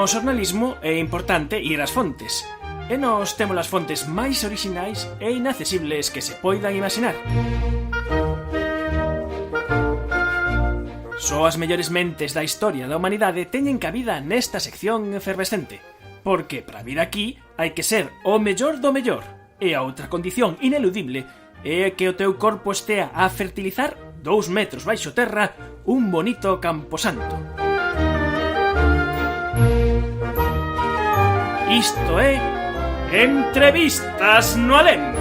No xornalismo é importante ir ás fontes, e nós temos as fontes máis orixinais e inaccesibles que se poidan imaginar. Só as mellores mentes da historia da humanidade teñen cabida nesta sección efervescente, porque para vir aquí hai que ser o mellor do mellor, e a outra condición ineludible é que o teu corpo estea a fertilizar 2 metros baixo terra un bonito camposanto. Isto é Entrevistas no Alén.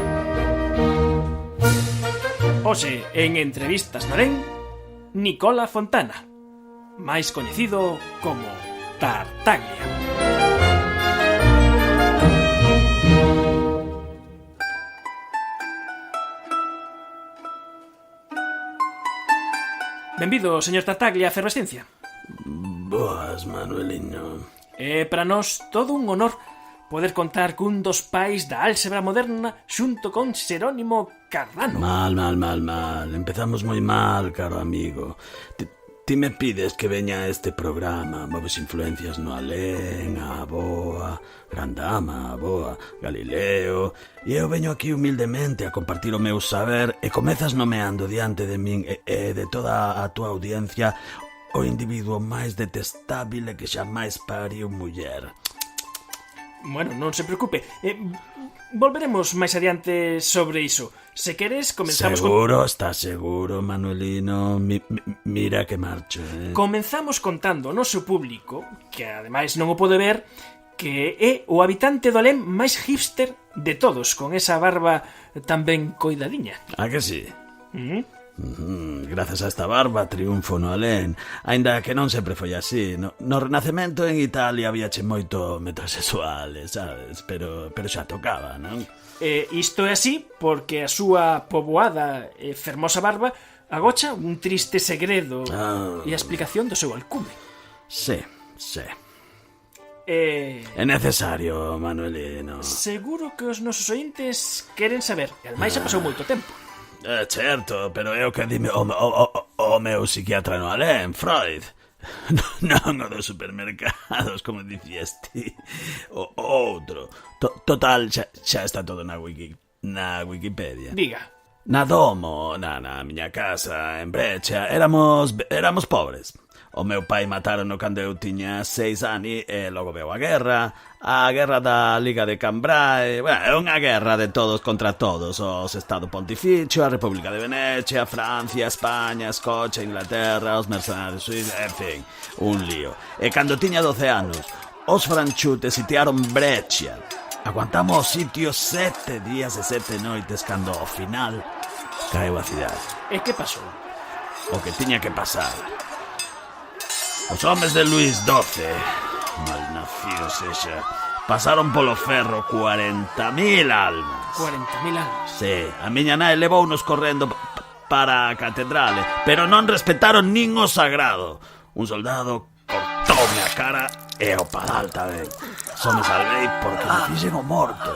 Hoxe, en Entrevistas no Alén, Nicola Fontana, máis coñecido como Tartaglia. Benvido, señor Tartaglia, a Efervescencia. Boas, Manuelino. É para nós todo un honor poder contar cun dos pais da álxebra moderna xunto con Xerónimo Cardano. Mal. Empezamos moi mal, caro amigo. Ti me pides que veña a este programa, moves influencias no Alén, a Boa, Grandama, a Boa, Galileo, e eu veño aquí humildemente a compartir o meu saber e comezas nomeando diante de min e de toda a tua audiencia o individuo máis detestável que xa máis pariu muller. Bueno, non se preocupe, volveremos máis adiante sobre iso. Se queres, comenzamos Seguro, estás seguro, Manuelino? Mira que marcho, Comenzamos contando ao noso público, que ademais non o pode ver, que é o habitante do Alén máis hipster de todos, con esa barba tan ben coidadiña. A que sí? Grazas a esta barba triunfo no Alén, aínda que non sempre foi así. No Renacemento en Italia habíache moito metrosexuales, sabes? Pero xa tocaba, non? Isto é así porque a súa poboada e fermosa barba agocha un triste segredo e a explicación do seu alcume. Sí. É necesario, Manuelino. Seguro que os nosos ointes queren saber, e ademais xa pasou moito tempo. É certo, pero é o que dime o meu psiquiatra no Alén, Freud. Non o dos supermercados, como dicías ti. O outro. Total, xa está todo na Wikipedia. Diga. Na domo, na miña casa, en Breccia, éramos pobres. O meu pai matarono cando eu tiña 6 anos e logo veu a guerra da Liga de Cambrai. É unha guerra de todos contra todos, os Estado Pontificio, a República de Venecia, Francia, España, Escocia, Inglaterra, os mercenarios suizos, en fin, un lío. E cando tiña 12 anos, os franchutes sitiaron Breccia. Aguantamos o sitio 7 días e 7 noites cando ao final caeu a cidade. E que pasou? O que tiña que pasar. Os homes de Luís XII, malnacidos sexa, pasaron polo ferro 40.000 almas. 40.000 almas? Sí, a miña nai levounos correndo para a catedrale, pero non respetaron nin o sagrado. Un soldado cortoume a cara e o padal tamén. Só me salvei porque me fixen o morto.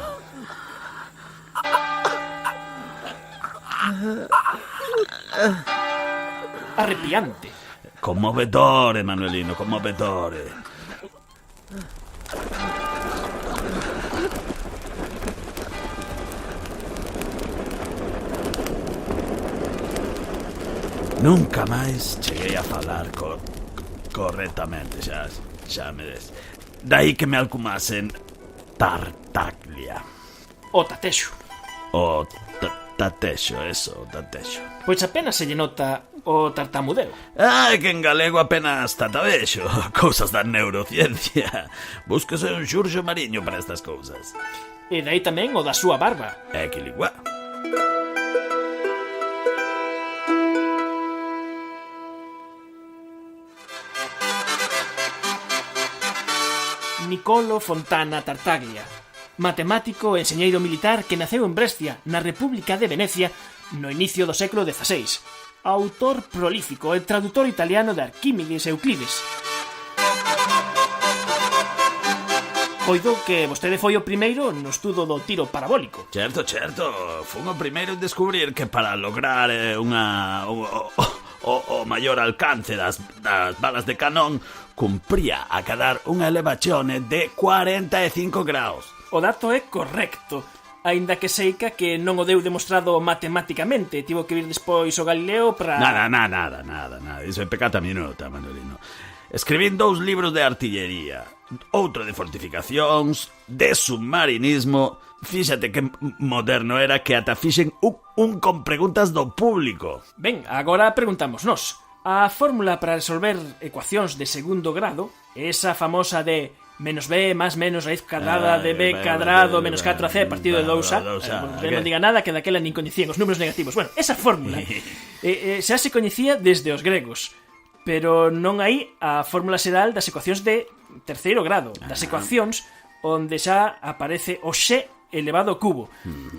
Arrepiante. Conmovedore, Manuelino, conmovedore. Nunca máis cheguei a falar correctamente, xa me des. Daí que me alcumasen Tartaglia. O Tatexo. O Tatexo, eso, o Tatexo. Pois apenas se lle nota o tartamudeo. Que en galego apenas tatabexo. Cousas da neurociencia. Búsquese un Xurxo Mariño para estas cousas. E dai tamén o da súa barba. Que liguá. Nicolo Fontana Tartaglia, matemático e enxeñeiro militar que naceu en Brescia, na República de Venecia, no inicio do século XVI. Autor prolífico e tradutor italiano de Arquímedes e Euclides. Coido que vostede foi o primeiro no estudo do tiro parabólico. Certo. Fun o primeiro en descubrir que para lograr o maior alcance das balas de canón, cumpría acadar unha elevazione de 45 graus. O dato é correcto, aínda que seica que non o deu demostrado matematicamente. Tivo que vir despois o Galileo para... Nada. Iso é pecata minuta, Manolino. Escribín 2 libros de artillería, outro de fortificacións, de submarinismo. Fíxate que moderno era que ata fixen un con preguntas do público. Ben, agora preguntamos nós. A fórmula para resolver ecuacións de segundo grado, esa famosa de menos b más menos raíz cadrada de b cadrado menos 4ac partido de 2a, non diga nada que daquela nin coñecían os números negativos. Bueno, esa fórmula xa se coñecía desde os gregos, pero non hai a fórmula xeral das ecuacións de terceiro grado, das ecuacións onde xa aparece o x elevado ao cubo.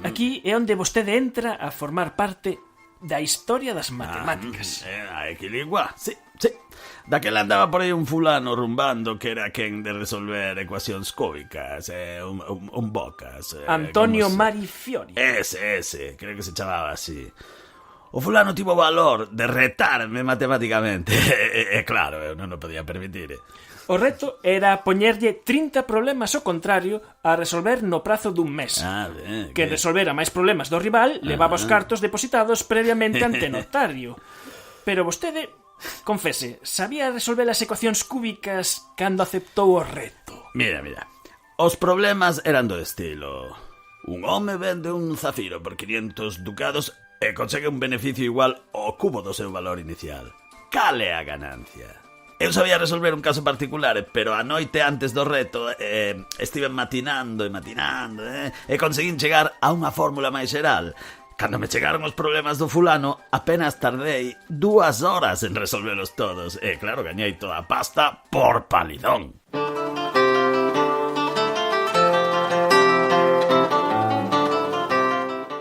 Aquí é onde vostede entra a formar parte da historia das matemáticas. A equilingua, sí. Daquela andaba por aí un fulano rumbando que era quen de resolver ecuacións cúbicas, un bocas. Antonio Mari Fiori. Ese, creo que se chamaba así. O fulano tivo valor de retarme matemáticamente. E claro, eu non o podía permitir. O reto era poñerlle 30 problemas ao contrario a resolver no prazo dun mes. Que resolvera máis problemas do rival levaba os cartos depositados previamente ante notario. Pero vostede, confese, sabía resolver as ecuacións cúbicas cando aceptou o reto? Mira, os problemas eran do estilo: un home vende un zafiro por 500 ducados e consegue un beneficio igual ao cubo do seu valor inicial. Cal é a ganancia? Eu sabía resolver un caso particular, pero a noite antes do reto estive matinando e conseguín chegar a unha fórmula máis xeral. Cando me chegaron os problemas do fulano, apenas tardei 2 horas en resolvelos todos. E claro, gañei toda a pasta por palidón.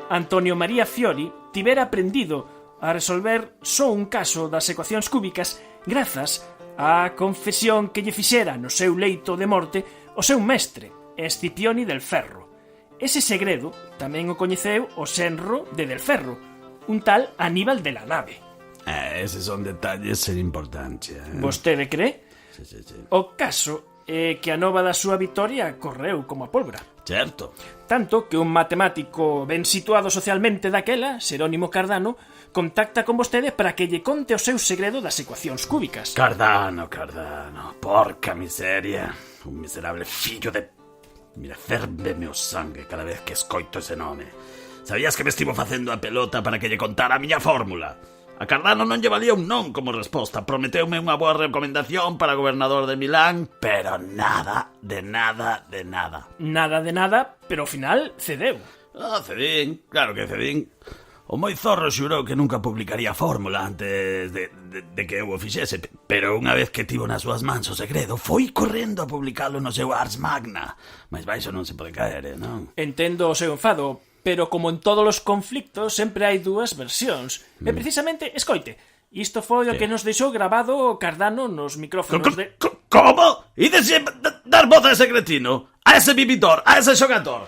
Antonio María Fiori tivera aprendido a resolver só un caso das ecuacións cúbicas grazas a confesión que lle fixera no seu leito de morte o seu mestre, Escipioni del Ferro. Ese segredo tamén o coñeceu o xenro de Del Ferro, un tal Aníbal de la Nave. Eses son detalles sen importancia. Vostede cree? Sí. O caso é que a nova da súa vitoria correu como a pólvora. Certo. Tanto que un matemático ben situado socialmente daquela, Xerónimo Cardano, contacta con vostede para que lle conte o seu segredo das ecuacións cúbicas. Cardano, porca miseria. Un miserable fillo de... Mira, férveme o sangue cada vez que escoito ese nome. Sabías que me estivo facendo a pelota para que lle contara a miña fórmula? A Cardano non lle valía un non como resposta. Prometeume unha boa recomendación para gobernador de Milán, pero nada de nada. Nada de nada, pero ao final cedeu. Cedín, claro que cedín. O moi zorro xurou que nunca publicaría a fórmula antes de que eu o fixese, pero unha vez que tivo nas súas mans o segredo, foi correndo a publicalo no seu Ars Magna. Mais baixo non se pode caer, non? Entendo o seu enfado, pero como en todos os conflictos sempre hai 2 versións. E precisamente, escoite, isto foi o que nos deixou grabado Cardano nos micrófonos de... Como? Ides dar voz a ese cretino? A ese vividor? A ese xogador?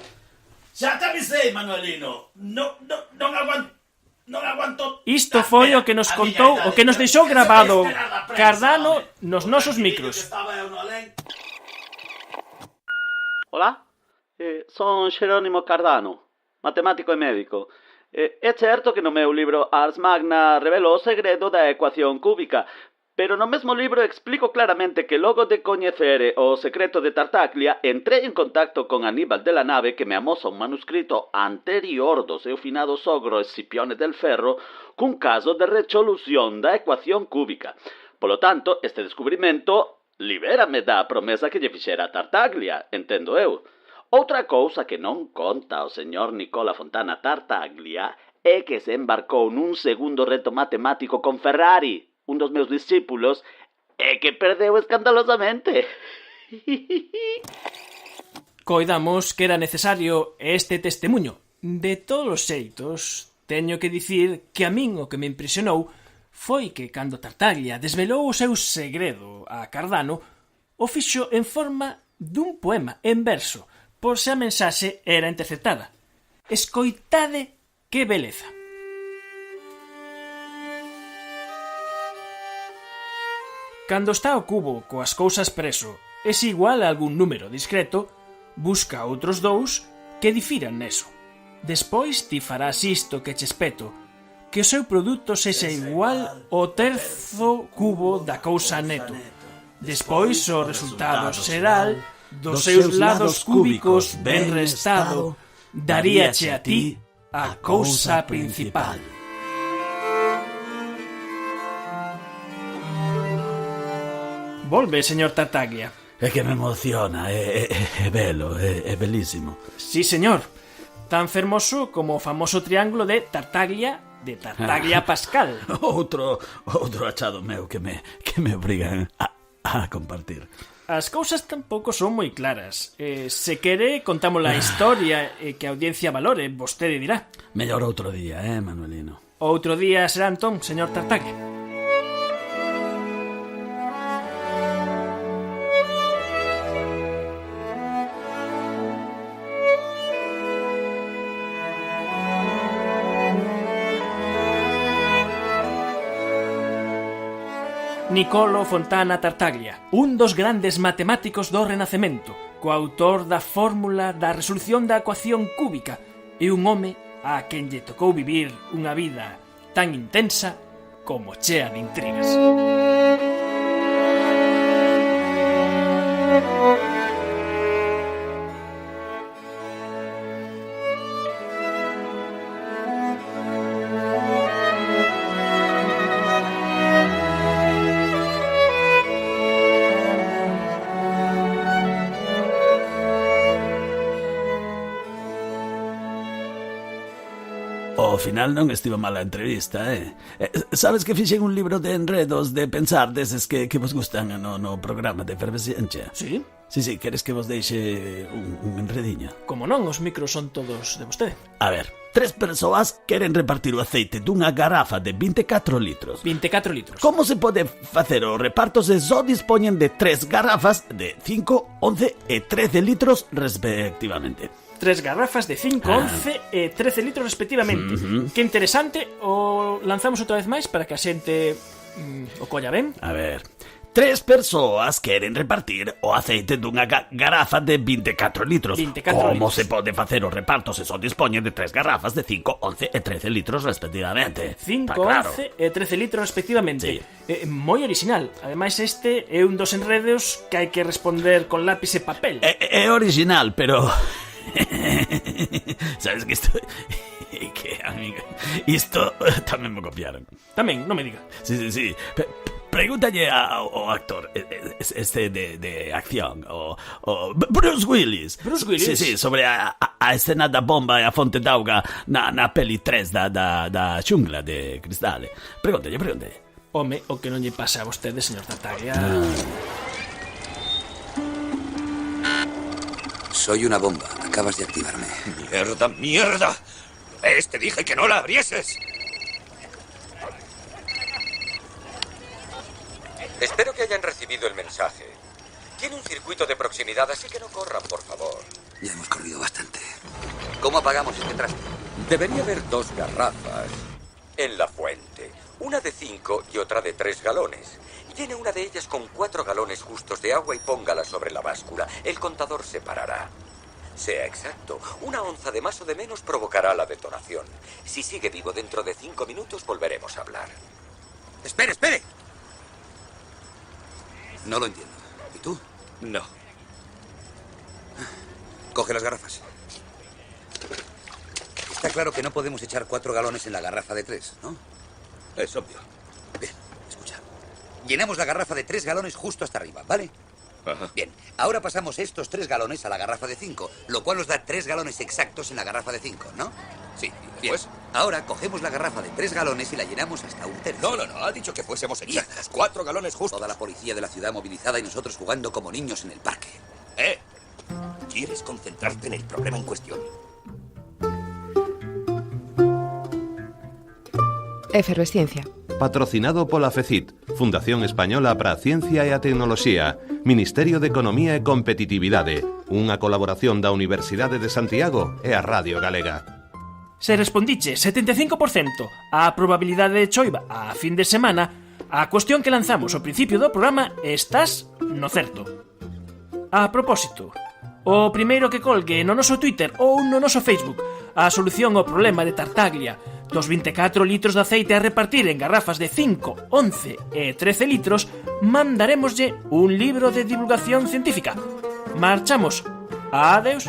Xa te avisei, Manuelino. Non aguanto... Isto foi o que nos contou, o que nos deixou grabado Cardano nos nosos micros. Hola, son Xerónimo Cardano, matemático e médico. É certo que no meu libro Ars Magna revelo o segredo da ecuación cúbica, pero no mesmo libro explico claramente que logo de coñecer o secreto de Tartaglia, entrei en contacto con Aníbal de la Nave, que me amosa un manuscrito anterior do seu finado sogro Escipione del Ferro cun caso de resolución da ecuación cúbica. Polo tanto, este descubrimento libérame da promesa que lle fixera Tartaglia, entendo eu. Outra cousa que non conta o señor Nicola Fontana Tartaglia é que se embarcou nun segundo reto matemático con Ferrari, un dos meus discípulos, e que perdeu escandalosamente. Coidamos que era necesario este testemunho. De todos os xeitos, teño que dicir que a min o que me impresionou foi que cando Tartaglia desvelou o seu segredo a Cardano, o fixo en forma dun poema en verso, por se a mensaxe era interceptada. Escoitade que beleza. Cando está o cubo coas cousas preso e se igual a algún número discreto, busca outros dous que difiran neso. Despois ti farás isto que che espeto, que o seu produto sexa igual ao terzo cubo da cousa neto. Despois o resultado xeral dos seus lados cúbicos ben restado daríache a ti a cousa principal. Volve, señor Tartaglia. É que me emociona, é belo, é belísimo. Sí, señor. Tan fermoso como o famoso triángulo de Tartaglia Pascal. Outro achado meu que me obrigan a compartir. As cousas tampouco son moi claras. Se quere, contamos a historia e que a audiencia valore, vostede dirá. Mellor outro día, Manuelino? Outro día será entón, señor Tartaglia. Niccolò Fontana Tartaglia, un dos grandes matemáticos do Renacemento, coautor da fórmula da resolución da ecuación cúbica e un home a quen lle tocou vivir unha vida tan intensa como chea de intrigas. Ao final non estivo mala a entrevista, Sabes que fixen un libro de enredos de pensar deses que vos gustan no programa de Efervesciencia? Sí? Sí, queres que vos deixe un enrediño? Como non, os micros son todos de vostede. A ver, 3 persoas queren repartir o aceite dunha garrafa de 24 litros. 24 litros. Como se pode facer o reparto se só dispoñen de 3 garrafas de 5, 11 e 13 litros respectivamente? 3 garrafas de 5, 11 e 13 litros respectivamente. Que interesante. O lanzamos outra vez máis para que a xente o colla ben. A ver, 3 persoas queren repartir o aceite dunha garrafa de 24 litros. 24 Como litros. se pode facer o reparto se só dispoñen de 3 garrafas de 5, 11 e 13 litros respectivamente? 5, Está claro. 11 e 13 litros respectivamente. Sí. Moi original. Ademais, este é un dos enredos que hai que responder con lápiz e papel. É original, pero... Sabes que isto... que, amigo, isto tamén me copiaron. Tamén, non me diga. Sí. Pregúntalle ao actor este de acción, o Bruce Willis. Bruce Willis? Sí, sobre a escena da bomba e a fonte d'auga na peli 3 da xungla de Cristal. Pregúntalle. Home, o que non lle pasa a vostede, señor Tartaglia. Soy una bomba. Acabas de activarme. ¡Mierda! Te dije que no la abrieses. Espero que hayan recibido el mensaje. Tiene un circuito de proximidad, así que no corran, por favor. Ya hemos corrido bastante. ¿Cómo apagamos este traste? Debería haber 2 garrafas en la fuente. Una de 5 y otra de 3 galones. Llene una de ellas con 4 galones justos de agua y póngala sobre la báscula. El contador se parará. Sea exacto, 1 onza de más o de menos provocará la detonación. Si sigue vivo dentro de 5 minutos, volveremos a hablar. ¡Espere! No lo entiendo. ¿Y tú? No. Coge las garrafas. Está claro que no podemos echar 4 galones en la garrafa de 3, ¿no? Es obvio. Bien, escucha. Llenamos la garrafa de 3 galones justo hasta arriba, ¿vale? Ajá. Bien, ahora pasamos estos 3 galones a la garrafa de 5, lo cual nos da 3 galones exactos en la garrafa de 5, ¿no? Sí, ¿y Bien, después? ahora cogemos la garrafa de 3 galones y la llenamos hasta un tercio. No, ha dicho que fuésemos exactos. 4 galones justos. Toda la policía de la ciudad movilizada y nosotros jugando como niños en el parque. ¿Quieres concentrarte en el problema en cuestión? Efervesciencia. Patrocinado pola FECIT, Fundación Española para a Ciencia e a Tecnoloxía, Ministerio de Economía e Competitividade, unha colaboración da Universidade de Santiago e a Radio Galega. Se respondiche 75% a probabilidade de choiva a fin de semana, A cuestión que lanzamos ao principio do programa estás no certo. A propósito, o primeiro que colgue no noso Twitter ou no noso Facebook a solución ao problema de Tartaglia dos 24 litros de aceite a repartir en garrafas de 5, 11 e 13 litros, mandaremoslle un libro de divulgación científica. Marchamos. Adeus.